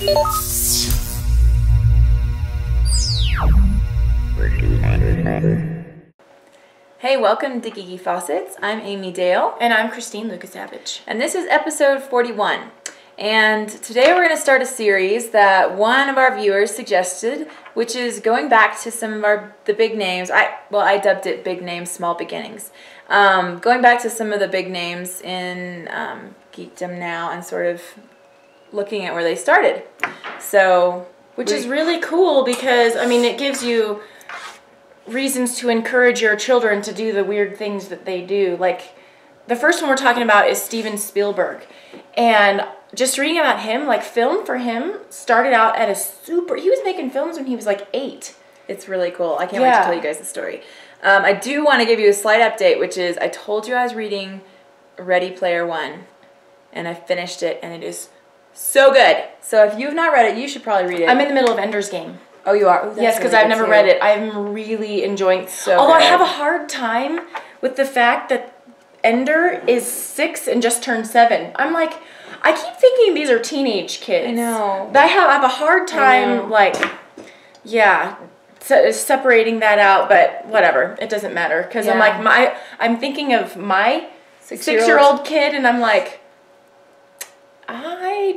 Hey, welcome to Geeky Faucets. I'm Amy Dale. And I'm Christine Lucasavage. And this is episode 41. And today we're going to start a series that one of our viewers suggested, which is going back to some of the big names. I dubbed it Big Names, Small Beginnings. Going back to some of the big names in geekdom now and sort of looking at where they started. So, which is really cool because, I mean, it gives you reasons to encourage your children to do the weird things that they do. Like, the first one we're talking about is Steven Spielberg. And just reading about him, like, film for him started out at he was making films when he was like 8. It's really cool. I can't wait to tell you guys the story. I do want to give you a slight update, which is I told you I was reading Ready Player One, and I finished it, and it is so good. So if you've not read it, you should probably read it. I'm in the middle of Ender's Game. Oh, you are? Ooh, yes, because really I've never read it. I'm really enjoying it. Although I have a hard time with the fact that Ender is 6 and just turned 7. I'm like, I keep thinking these are teenage kids. I know. But I have a hard time, like, separating that out, but whatever. It doesn't matter. Because I'm like, I'm thinking of my 6-year-old kid, and I'm like, but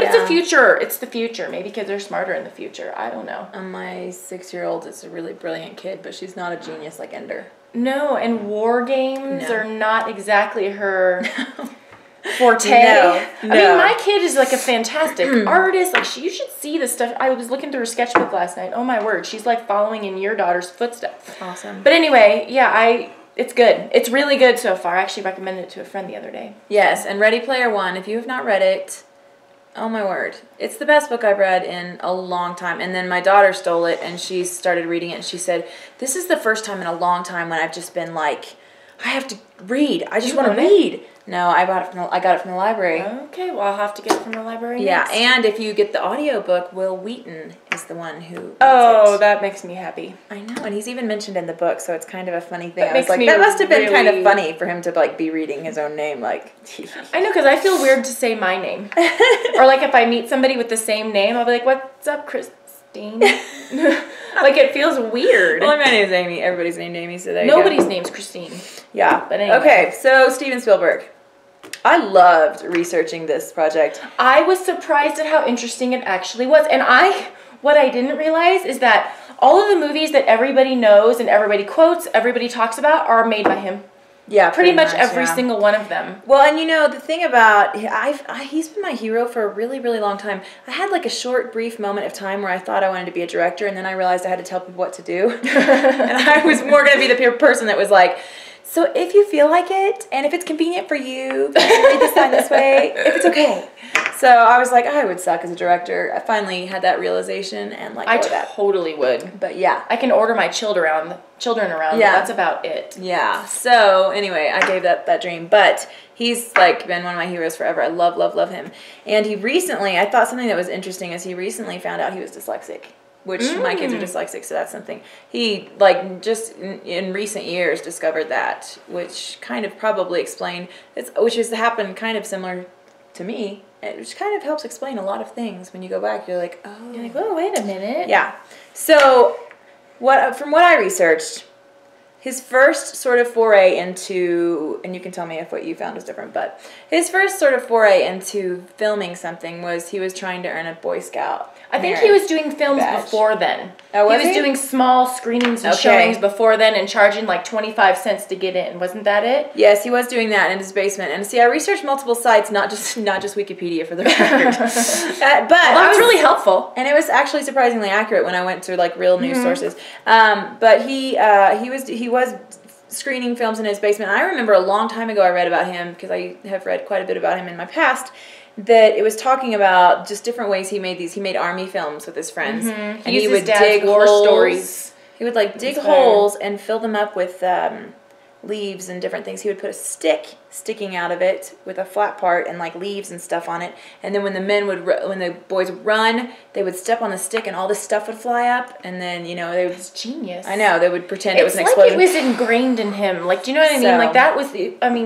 it's the future. It's the future. Maybe kids are smarter in the future. I don't know. My 6-year-old is a really brilliant kid, but she's not a genius like Ender. No, and war games are not exactly her forte. No. I mean, my kid is like a fantastic artist. Like, you should see the stuff. I was looking through her sketchbook last night. Oh my word, she's like following in your daughter's footsteps. Awesome. But anyway, it's good. It's really good so far. I actually recommended it to a friend the other day. Yes, and Ready Player One, if you have not read it, oh my word. It's the best book I've read in a long time. And then my daughter stole it, and she started reading it, and she said, this is the first time in a long time when I've just been like, I have to read. I just want to read. No, I got it from the library. Okay, well, I'll have to get it from the library next. And if you get the audiobook, Will Wheaton is the one who that makes me happy. I know, and he's even mentioned in the book, so it's kind of a funny thing. That I was like, that must have been kind of funny for him to like be reading his own name, like. I know, because I feel weird to say my name. Or like if I meet somebody with the same name, I'll be like, what's up, Christine? Like, it feels weird. Well, my name's Amy. Everybody's named Amy, so there you Nobody's name's Christine. Yeah. But anyway. Okay, so Steven Spielberg. I loved researching this project. I was surprised at how interesting it actually was. And what I didn't realize is that all of the movies that everybody knows and everybody quotes, everybody talks about, are made by him. Yeah, pretty much every single one of them. Well, and you know, the thing about, he's been my hero for a really, really long time. I had like a short, brief moment of time where I thought I wanted to be a director, and then I realized I had to tell people what to do. And I was more going to be the person that was like, so if you feel like it, and if it's convenient for you, read this line this way, if it's okay. So I was like, I would suck as a director. I finally had that realization, and like, I totally would. But yeah, I can order my children around. But that's about it. Yeah. So anyway, I gave that dream, but he's like been one of my heroes forever. I love, love, love him. And he recently, I thought something that was interesting is he recently found out he was dyslexic. Which my kids are dyslexic, so that's something. He, like, just in recent years discovered that, which kind of probably explained, which has happened kind of similar to me, which kind of helps explain a lot of things. When you go back, you're like, oh. You're like, oh, wait a minute. Yeah. So, from what I researched, his first sort of foray into, and you can tell me if what you found is different, but his first sort of foray into filming something was he was trying to earn a Boy Scout. I think he was doing films before then. Oh, was he? Was doing small screenings and showings before then and charging like 25 cents to get in. Wasn't that it? Yes, he was doing that in his basement. And see, I researched multiple sites, not just Wikipedia for the record. But that was really helpful. And it was actually surprisingly accurate when I went to like real news sources. But he was screening films in his basement. I remember a long time ago I read about him, because I have read quite a bit about him in my past, that it was talking about just different ways he made these. He made army films with his friends. And he would dig war holes. Stories. He would like dig holes and fill them up with leaves and different things. He would put a stick sticking out of it with a flat part and like leaves and stuff on it. And then when the boys would run, they would step on the stick and all this stuff would fly up. And then, you know, That's genius. I know, they would pretend it was an explosion. It's like it was ingrained in him. Like, do you know what I mean? Like, that was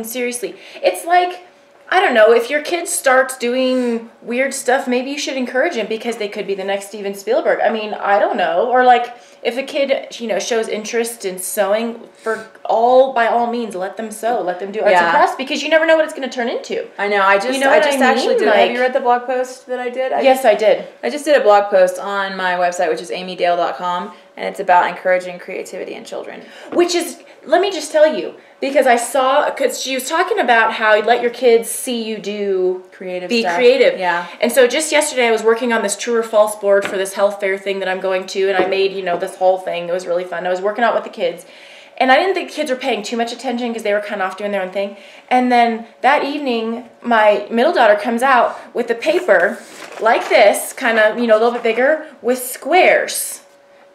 seriously. It's like I don't know, if your kid starts doing weird stuff, maybe you should encourage him because they could be the next Steven Spielberg. I mean, I don't know. Or like, if a kid, you know, shows interest in sewing, by all means, let them sew, let them do arts and crafts, because you never know what it's going to turn into. I know. I just actually did. Like, have you read the blog post that I did? Yes, I did. I just did a blog post on my website, which is amydale.com, and it's about encouraging creativity in children. Which is, let me just tell you, because she was talking about how you let your kids see you do creative Yeah. And so just yesterday I was working on this true or false board for this health fair thing that I'm going to, and I made, you know, this whole thing. It was really fun. I was working out with the kids, and I didn't think kids were paying too much attention because they were kind of off doing their own thing. And then that evening, my middle daughter comes out with a paper like this, kind of, you know, a little bit bigger, with squares,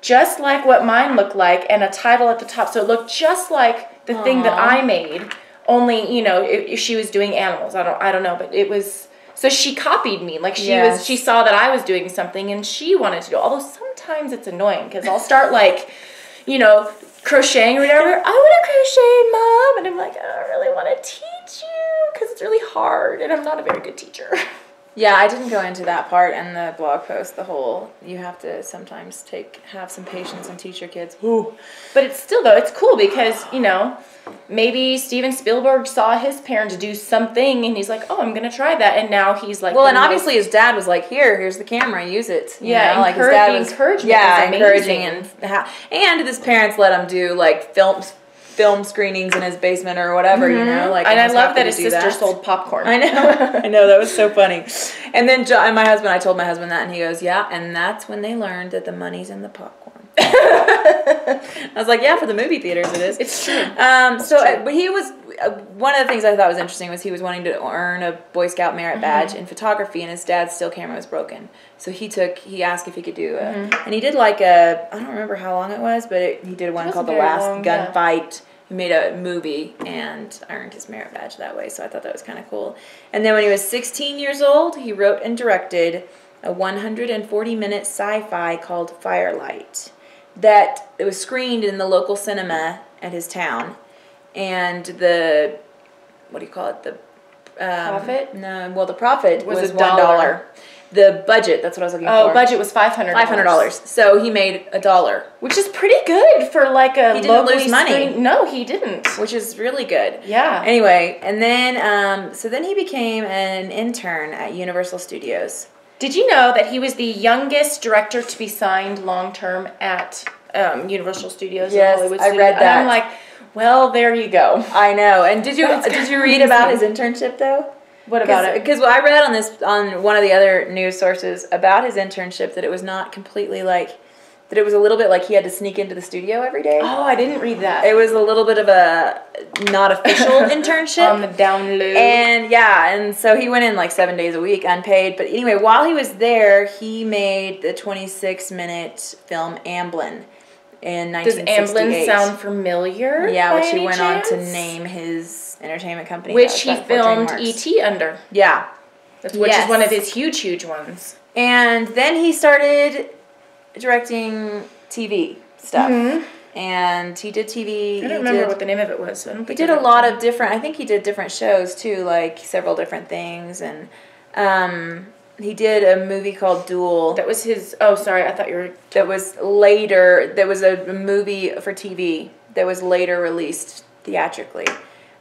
just like what mine looked like, and a title at the top. So it looked just like the thing that I made, only, you know, she was doing animals. I don't know, but it was, so she copied me. Like she saw that I was doing something and she wanted to do it. Although sometimes it's annoying because I'll start like, you know, crocheting or whatever. I want to crochet, Mom. And I'm like, I don't really want to teach you because it's really hard and I'm not a very good teacher. Yeah, I didn't go into that part in the blog post, the whole, you have to sometimes have some patience and teach your kids. Ooh. But it's still, though, it's cool because, you know, maybe Steven Spielberg saw his parents do something and he's like, oh, I'm going to try that. And now he's like... Well, and obviously his dad was like, here's the camera, use it. You know? Like his dad was, encouragement. Yeah, encouraging. And his parents let him do, like, film screenings in his basement or whatever, you know, like. And I love that his sister sold popcorn. I know, that was so funny. And then I told my husband that, and he goes, yeah, and that's when they learned that the money's in the popcorn. I was like, yeah, for the movie theaters it is. It's true. But he was, one of the things I thought was interesting was he was wanting to earn a Boy Scout merit badge in photography, and his dad's still camera was broken. So he asked if he could do and he did like I don't remember how long it was, but he did one called The Last Gunfight. He made a movie and earned his merit badge that way, so I thought that was kind of cool. And then when he was 16 years old, he wrote and directed a 140-minute sci-fi called Firelight that it was screened in the local cinema at his town. And the, what do you call it? The profit? No, well, the profit was $1. The budget, that's what I was looking for. Oh, budget was $500. $500. So he made $1. Which is pretty good for like a He didn't lose money. No, he didn't. Which is really good. Yeah. Anyway, and then, so then he became an intern at Universal Studios. Did you know that he was the youngest director to be signed long-term at Universal Studios? Yes, I read that. And I'm like, well, there you go. I know. And did you read about his internship, though? What about it? Because I read on one of the other news sources about his internship that it was not completely like, that it was a little bit like he had to sneak into the studio every day. Oh, I didn't read that. It was a little bit of a not official internship. On the down low. And so he went in like 7 days a week, unpaid. But anyway, while he was there, he made the 26-minute film Amblin in 1968. Does Amblin sound familiar? Yeah, which he went on to name his entertainment company. Which he filmed E.T. under. Yeah. Which is one of his huge, huge ones. And then he started directing TV stuff. And he did TV. I don't remember what the name of it was. So I don't think he did a lot of different, I think he did different shows too, like several different things. And he did a movie called Duel. That was his, oh, sorry, I thought you were. That was later, there was a movie for TV that was later released theatrically.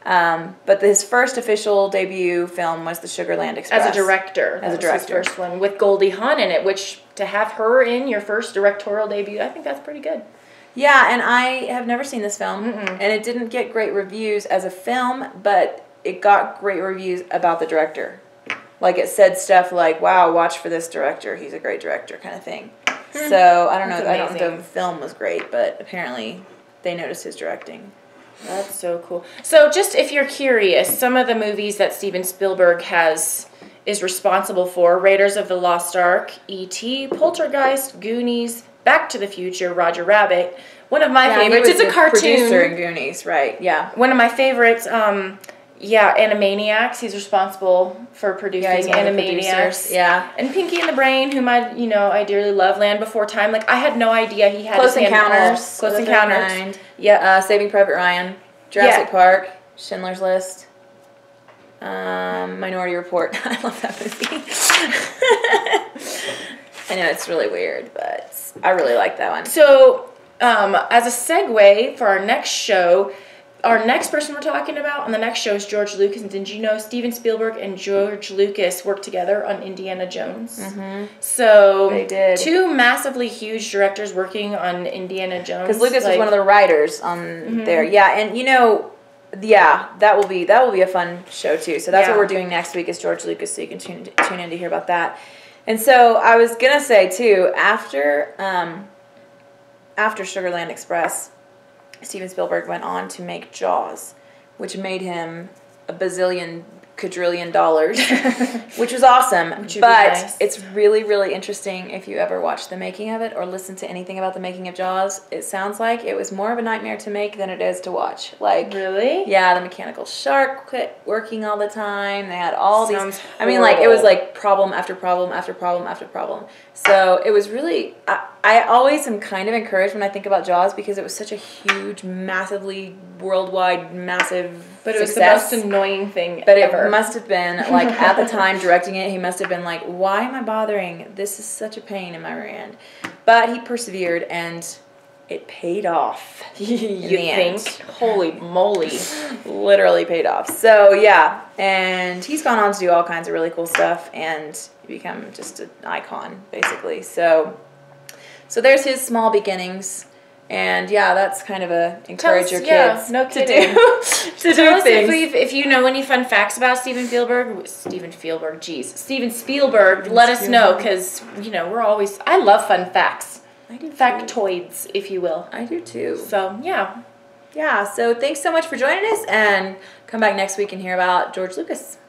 But his first official debut film was The Sugarland Express. As a director. As a director. His first one with Goldie Hawn in it, which to have her in your first directorial debut, I think that's pretty good. Yeah, and I have never seen this film, and it didn't get great reviews as a film, but it got great reviews about the director. Like it said stuff like, wow, watch for this director, he's a great director kind of thing. So I don't know, I don't know if the film was great, but apparently they noticed his directing. That's so cool. So just if you're curious, some of the movies that Steven Spielberg is responsible for: Raiders of the Lost Ark, E.T., Poltergeist, Goonies, Back to the Future, Roger Rabbit. One of my favorites. It's a cartoon. Producer in Goonies, right? Yeah. One of my favorites. Animaniacs. He's responsible for producing Animaniacs. Yeah. And Pinky and the Brain, whom I dearly love. Land Before Time. Like, I had no idea he had Close Encounters. Close Encounters. Yeah. Saving Private Ryan. Jurassic Park. Schindler's List. Minority Report. I love that movie. I know it's really weird, but I really like that one. So, as a segue for our next show, our next person we're talking about on the next show is George Lucas. And did you know Steven Spielberg and George Lucas worked together on Indiana Jones? Mm-hmm. So They did. Two massively huge directors working on Indiana Jones. Because Lucas was one of the writers on there. Yeah, and that will be a fun show too. So that's what we're doing next week is George Lucas, so you can tune in to hear about that. And so I was gonna say too, after Sugarland Express, Steven Spielberg went on to make Jaws, which made him a bazillion quadrillion dollars, which was awesome. But nice. It's really, really interesting if you ever watch the making of it or listen to anything about the making of Jaws. It sounds like it was more of a nightmare to make than it is to watch. Like, really? Yeah, the mechanical shark quit working all the time. They had all Sounds these. I mean, like, it was like problem after problem after problem after problem. So it was really. I always am kind of encouraged when I think about Jaws because it was such a huge, massively worldwide, massive. But it was success. the most annoying thing But ever. It must have been, like, at the time directing it, he must have been like, why am I bothering? This is such a pain in my rear end. But he persevered, and it paid off. You think? Holy moly. Literally paid off. So, yeah. And he's gone on to do all kinds of really cool stuff and become just an icon, basically. So there's his small beginnings. And yeah, that's kind of a encourage your kids no to kidding. do Tell us things. if you know any fun facts about Steven Spielberg. Steven Spielberg. Let us know because we're always. I love fun facts. I do Factoids, if you will. I do too. So yeah. So thanks so much for joining us, and come back next week and hear about George Lucas.